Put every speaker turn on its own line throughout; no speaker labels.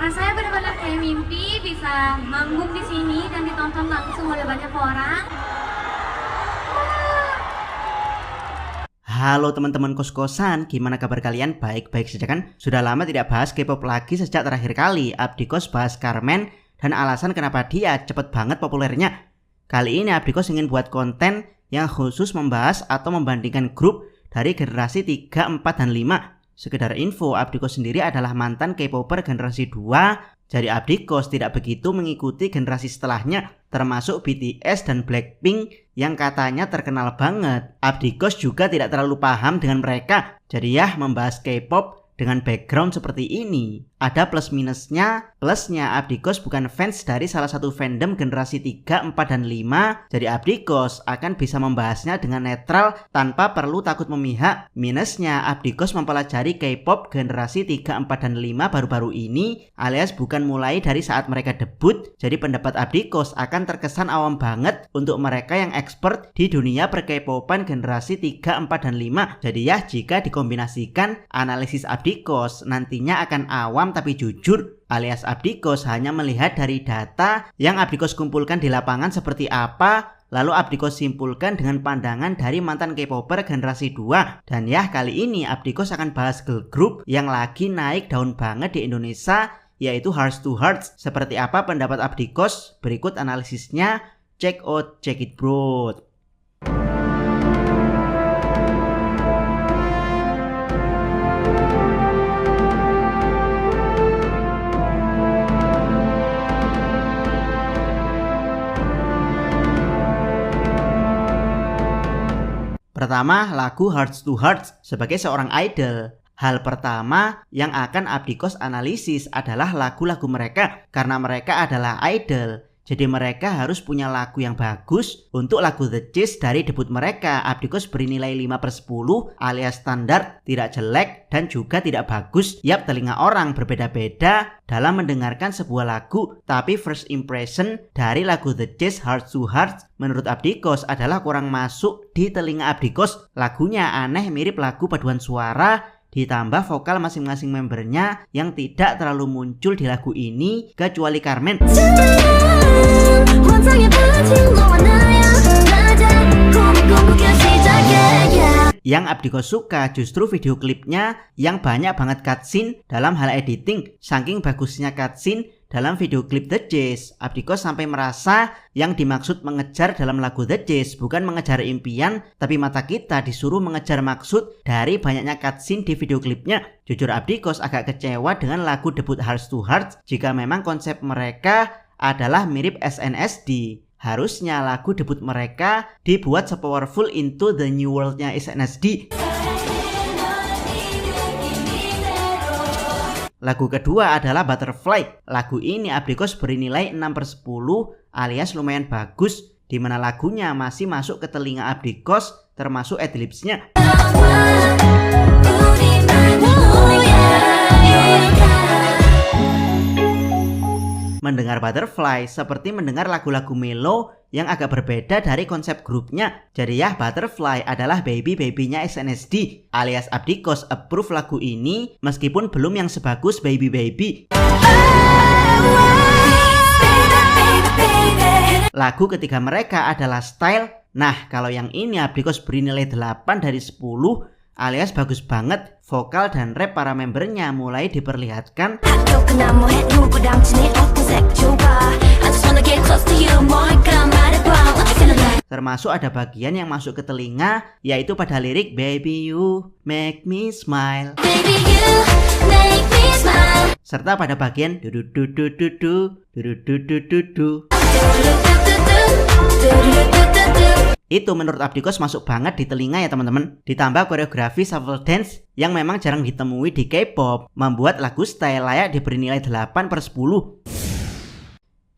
Rasanya benar-benar kayak mimpi bisa manggung di sini dan ditonton langsung oleh banyak orang.
Halo teman-teman kos-kosan, gimana kabar kalian? Baik-baik saja kan? Sudah lama tidak bahas K-pop lagi sejak terakhir kali Abdikos bahas Carmen dan alasan kenapa dia cepet banget populernya. Kali ini Abdikos ingin buat konten yang khusus membahas atau membandingkan grup dari generasi 3, 4, dan 5. Sekedar info, Abdikos sendiri adalah mantan K-popper generasi 2. Jadi Abdikos tidak begitu mengikuti generasi setelahnya, termasuk BTS dan Blackpink yang katanya terkenal banget. Abdikos juga tidak terlalu paham dengan mereka. Jadi ya, membahas K-pop dengan background seperti ini ada plus minusnya. Plusnya, Abdikos bukan fans dari salah satu fandom generasi 3, 4, dan 5. Jadi Abdikos akan bisa membahasnya dengan netral tanpa perlu takut memihak. Minusnya, Abdikos mempelajari K-pop generasi 3, 4, dan 5 baru-baru ini, alias bukan mulai dari saat mereka debut. Jadi pendapat Abdikos akan terkesan awam banget untuk mereka yang expert di dunia per-K-popan generasi 3, 4, dan 5. Jadi ya, jika dikombinasikan, analisis Abdikos nantinya akan awam tapi jujur, alias Abdikos hanya melihat dari data yang Abdikos kumpulkan di lapangan seperti apa, lalu Abdikos simpulkan dengan pandangan dari mantan K-popper generasi 2. Dan ya, kali ini Abdikos akan bahas girl group yang lagi naik daun banget di Indonesia, yaitu Hearts to Hearts. Seperti apa pendapat Abdikos? Berikut analisisnya, check out, check it bro. Pertama, lagu Hearts to Hearts sebagai seorang idol. Hal pertama yang akan Abdikos analisis adalah lagu-lagu mereka, karena mereka adalah idol. Jadi mereka harus punya lagu yang bagus. Untuk lagu The Chase dari debut mereka, Abdikos beri nilai 5/10 alias standar, tidak jelek, dan juga tidak bagus. Yap, telinga orang berbeda-beda dalam mendengarkan sebuah lagu, tapi first impression dari lagu The Chase Hearts to Hearts menurut Abdikos adalah kurang masuk di telinga Abdikos. Lagunya aneh, mirip lagu paduan suara, ditambah vokal masing-masing membernya yang tidak terlalu muncul di lagu ini kecuali Carmen. Yang Abdikos suka justru video klipnya yang banyak banget cutscene dalam hal editing. Saking bagusnya cutscene dalam video klip The Chase, Abdikos sampai merasa yang dimaksud mengejar dalam lagu The Chase bukan mengejar impian, tapi mata kita disuruh mengejar maksud dari banyaknya cutscene di video klipnya. Jujur Abdikos agak kecewa dengan lagu debut Hearts to Hearts jika memang konsep mereka adalah mirip SNSD. Harusnya lagu debut mereka dibuat sepowerful Into the New World-nya SNSD. Lagu kedua adalah Butterfly. Lagu ini Abdikos beri nilai 6/10 alias lumayan bagus, dimana lagunya masih masuk ke telinga Abdikos termasuk adlibsnya. Mendengar Butterfly seperti mendengar lagu-lagu melo yang agak berbeda dari konsep grupnya. Jadi ya, Butterfly adalah baby-babynya SNSD, alias Abdikos approve lagu ini meskipun belum yang sebagus Baby Baby. Lagu ketiga mereka adalah Style. Nah, kalau yang ini Abdikos beri nilai 8/10 alias bagus banget. Vokal dan rap para membernya mulai diperlihatkan. Termasuk ada bagian yang masuk ke telinga, yaitu pada lirik Baby you make me smile. Baby, you make me smile. Serta pada bagian du-du-du-du-du-du, du-du-du-du-du-du. Itu menurut Abdikos masuk banget di telinga ya teman-teman. Ditambah koreografi shuffle dance yang memang jarang ditemui di K-pop, membuat lagu Style layak diberi nilai 8/10.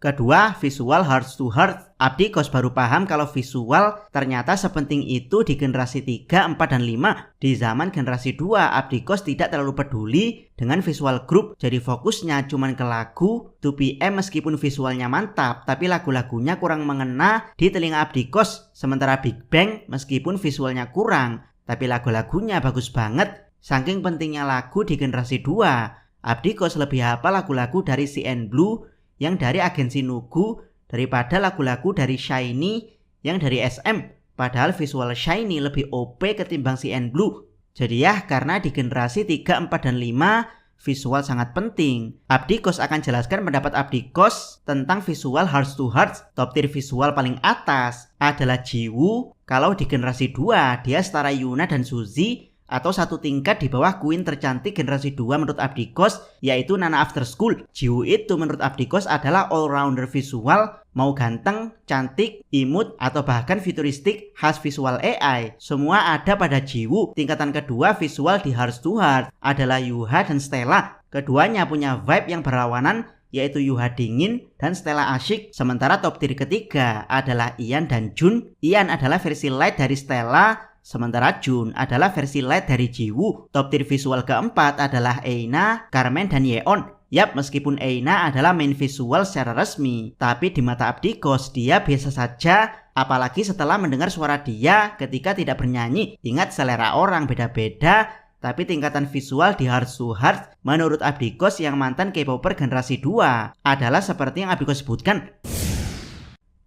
Kedua, visual Hearts to Hearts. Abdikos baru paham kalau visual ternyata sepenting itu di generasi 3, 4, dan 5. Di zaman generasi 2, Abdikos tidak terlalu peduli dengan visual grup. Jadi fokusnya cuman ke lagu. 2PM meskipun visualnya mantap, tapi lagu-lagunya kurang mengena di telinga Abdikos. Sementara Big Bang meskipun visualnya kurang, tapi lagu-lagunya bagus banget. Saking pentingnya lagu di generasi 2. Abdi Kos lebih hafal lagu-lagu dari CN Blue yang dari agensi Nugu daripada lagu-lagu dari SHINee yang dari SM. Padahal visual SHINee lebih OP ketimbang CN Blue. Jadi ya, karena di generasi 3, 4, dan 5 visual sangat penting. Abdi Kos akan jelaskan pendapat Abdi Kos tentang visual Hearts to Hearts. Top tier visual paling atas adalah Jiwoo. Kalau di generasi 2 dia setara Yuna dan Suzy, atau satu tingkat di bawah Queen tercantik generasi 2 menurut Abdi Kos, yaitu Nana After School. Jiwoo itu menurut Abdi Kos adalah all-rounder visual, mau ganteng, cantik, imut, atau bahkan futuristik khas visual AI. Semua ada pada Jiwoo. Tingkatan kedua visual di Hearts to Hearts adalah Yuha dan Stella. Keduanya punya vibe yang berlawanan, yaitu Yuha dingin dan Stella asyik. Sementara top tier ketiga adalah Ian dan Jun. Ian adalah versi light dari Stella, sementara Jun adalah versi light dari Jiwoo. Top tier visual keempat adalah Aina, Carmen, dan Yeon. Yap, meskipun Aina adalah main visual secara resmi, tapi di mata Abdi Kos dia biasa saja, apalagi setelah mendengar suara dia ketika tidak bernyanyi. Ingat, selera orang beda-beda, tapi tingkatan visual di Hearts to Hearts menurut Abdi Kos yang mantan K-popper generasi 2 adalah seperti yang Abdi Kos sebutkan.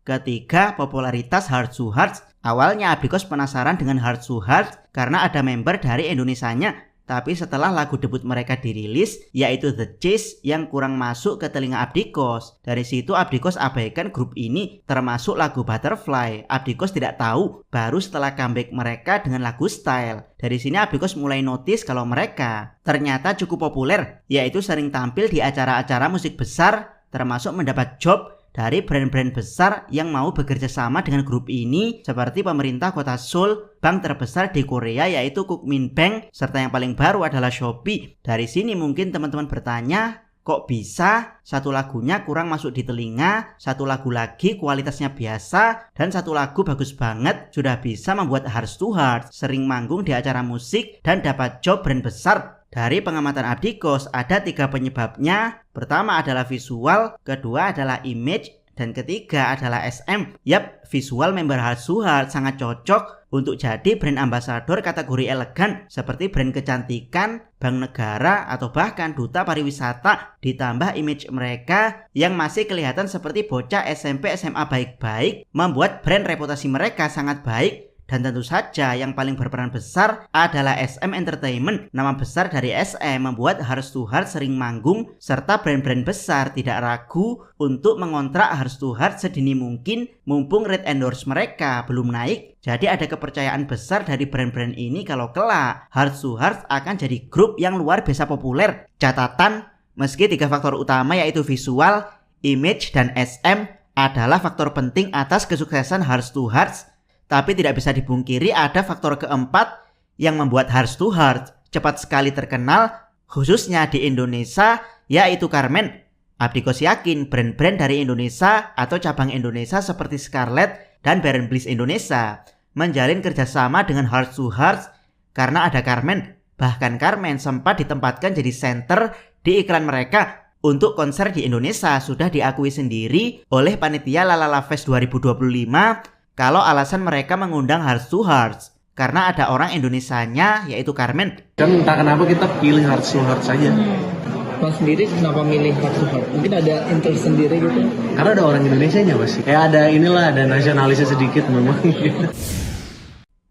Ketiga, popularitas Hearts to Hearts. Awalnya Abdi Kos penasaran dengan Hearts to Hearts karena ada member dari Indonesianya. Tapi setelah lagu debut mereka dirilis, yaitu The Chase, yang kurang masuk ke telinga Abdi Kos. Dari situ Abdi Kos abaikan grup ini, termasuk lagu Butterfly. Abdi Kos tidak tahu, baru setelah comeback mereka dengan lagu Style. Dari sini Abdi Kos mulai notice kalau mereka ternyata cukup populer, yaitu sering tampil di acara-acara musik besar, termasuk mendapat job dari brand-brand besar yang mau bekerja sama dengan grup ini, seperti pemerintah kota Seoul, bank terbesar di Korea yaitu Kookmin Bank, serta yang paling baru adalah Shopee. Dari sini mungkin teman-teman bertanya, kok bisa satu lagunya kurang masuk di telinga, satu lagu lagi kualitasnya biasa, dan satu lagu bagus banget sudah bisa membuat Hearts to Hearts sering manggung di acara musik dan dapat job brand besar? Dari pengamatan Abdi Kos ada 3 penyebabnya. Pertama adalah visual, kedua adalah image, dan ketiga adalah SM. Yap, visual member Hearts to Hearts sangat cocok untuk jadi brand ambassador kategori elegan seperti brand kecantikan, bank negara, atau bahkan duta pariwisata. Ditambah image mereka yang masih kelihatan seperti bocah SMP SMA baik-baik membuat brand reputasi mereka sangat baik. Dan tentu saja yang paling berperan besar adalah SM Entertainment. Nama besar dari SM membuat Hearts to Hearts sering manggung, serta brand-brand besar tidak ragu untuk mengontrak Hearts to Hearts sedini mungkin mumpung rate endorse mereka belum naik. Jadi ada kepercayaan besar dari brand-brand ini kalau kelak Hearts to Hearts akan jadi grup yang luar biasa populer. Catatan, meski 3 faktor utama yaitu visual, image, dan SM adalah faktor penting atas kesuksesan Hearts to Hearts, tapi tidak bisa dipungkiri ada faktor keempat yang membuat Hearts to Hearts cepat sekali terkenal, khususnya di Indonesia, yaitu Carmen. Abdi Kos yakin brand-brand dari Indonesia atau cabang Indonesia seperti Scarlett dan Baron Bliss Indonesia menjalin kerjasama dengan Hearts to Hearts karena ada Carmen. Bahkan Carmen sempat ditempatkan jadi center di iklan mereka. Untuk konser di Indonesia sudah diakui sendiri oleh panitia Lalala Fest 2025 kalau alasan mereka mengundang Hearts to Hearts karena ada orang Indonesianya yaitu Carmen.
Kan entah kenapa kita pilih Hearts to Hearts saja.
Mas sendiri kenapa milih Hearts to Hearts? Mungkin ada interest sendiri gitu?
Karena ada orang Indonesianya pasti. Kayak ada nasionalisnya sedikit memang.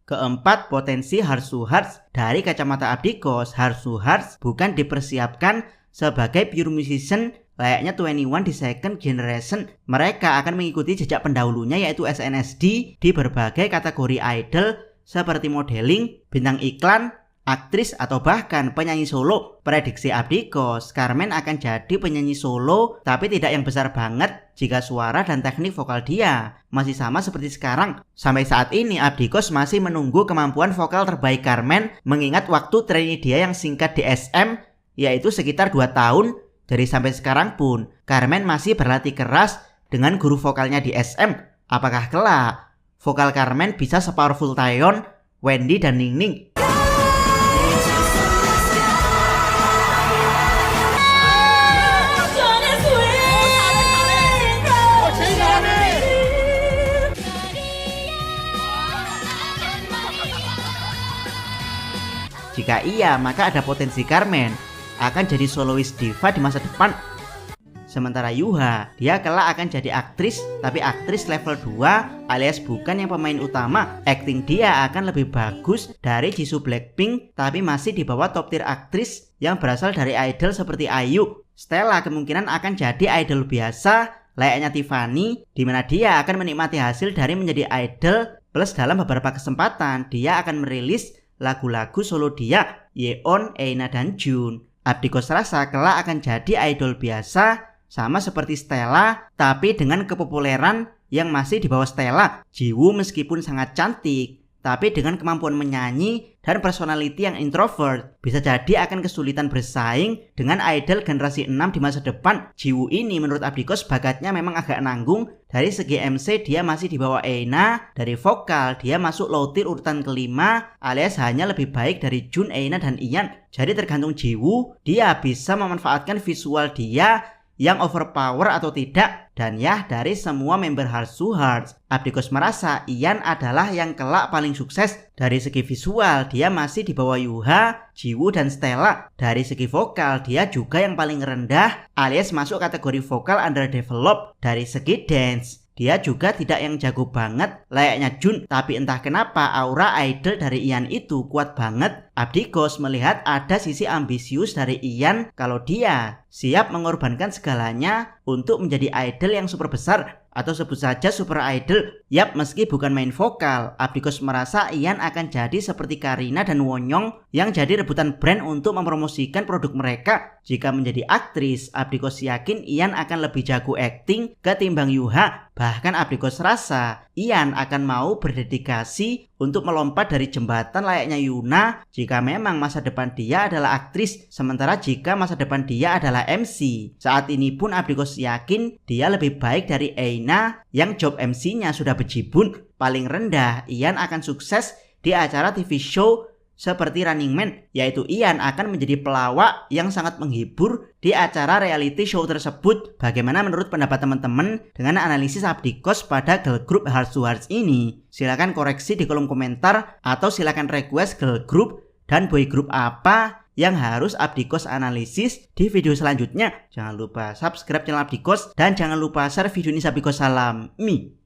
Keempat, potensi Hearts to Hearts. Dari kacamata Abdi Kos, Hearts to Hearts bukan dipersiapkan sebagai pure musician layaknya 21 di second generation. Mereka akan mengikuti jejak pendahulunya yaitu SNSD di berbagai kategori idol seperti modeling, bintang iklan, aktris, atau bahkan penyanyi solo. Prediksi Abdi Kos, Carmen akan jadi penyanyi solo tapi tidak yang besar banget jika suara dan teknik vokal dia masih sama seperti sekarang. Sampai saat ini Abdi Kos masih menunggu kemampuan vokal terbaik Carmen mengingat waktu trainee dia yang singkat di SM yaitu sekitar 2 tahun. Jadi sampai sekarang pun Carmen masih berlatih keras dengan guru vokalnya di SM. Apakah kelak vokal Carmen bisa sepowerful Taeyeon, Wendy, dan Ningning? Jika iya, maka ada potensi Carmen akan jadi soloist diva di masa depan. Sementara Yuha, dia kelak akan jadi aktris, tapi aktris level 2 alias bukan yang pemain utama. Acting dia akan lebih bagus dari Jisoo Blackpink, tapi masih di bawah top tier aktris yang berasal dari idol seperti IU. Stella kemungkinan akan jadi idol biasa layaknya Tiffany, di mana dia akan menikmati hasil dari menjadi idol, plus dalam beberapa kesempatan dia akan merilis lagu-lagu solo dia, Yeon, Aina, dan Jun. Abdikos rasa kelak akan jadi idol biasa sama seperti Stella, tapi dengan kepopuleran yang masih di bawah Stella. Jiwoo meskipun sangat cantik, tapi dengan kemampuan menyanyi dan personality yang introvert, bisa jadi akan kesulitan bersaing dengan idol generasi 6 di masa depan. Jiwoo ini menurut Abdikos bakatnya memang agak nanggung. Dari segi MC dia masih di bawah Aina, dari vokal dia masuk low tier urutan kelima alias hanya lebih baik dari Jun, Aina, dan Ian. Jadi tergantung Jiwoo, dia bisa memanfaatkan visual dia yang overpower atau tidak. Dan ya, dari semua member Heart to Heart, Abdikos merasa Ian adalah yang kelak paling sukses. Dari segi visual dia masih di bawah Yuha, Jiwoo, dan Stella. Dari segi vokal dia juga yang paling rendah alias masuk kategori vokal underdeveloped. Dari segi dance dia juga tidak yang jago banget layaknya Jun, tapi entah kenapa aura idol dari Ian itu kuat banget. Abdikos melihat ada sisi ambisius dari Ian kalau dia siap mengorbankan segalanya untuk menjadi idol yang super besar, atau sebut saja super idol. Yap, meski bukan main vokal, Abdikos merasa Ian akan jadi seperti Karina dan Wonyoung yang jadi rebutan brand untuk mempromosikan produk mereka. Jika menjadi aktris, Abdikos yakin Ian akan lebih jago acting ketimbang Yuha. Bahkan Abdikos rasa Ian akan mau berdedikasi untuk melompat dari jembatan layaknya Yuna jika memang masa depan dia adalah aktris, sementara jika masa depan dia adalah MC. Saat ini pun Abdikos yakin dia lebih baik dari Aina yang job MC-nya sudah bejibun. Paling rendah Ian akan sukses di acara TV show seperti Running Man, yaitu Ian akan menjadi pelawak yang sangat menghibur di acara reality show tersebut. Bagaimana menurut pendapat teman-teman dengan analisis Abdikos pada girl group Heart to Heart ini? Silahkan koreksi di kolom komentar, atau silahkan request girl group dan boy group apa yang harus Abdikos analisis di video selanjutnya. Jangan lupa subscribe channel Abdikos dan jangan lupa share video ini. Abdikos salam Mi.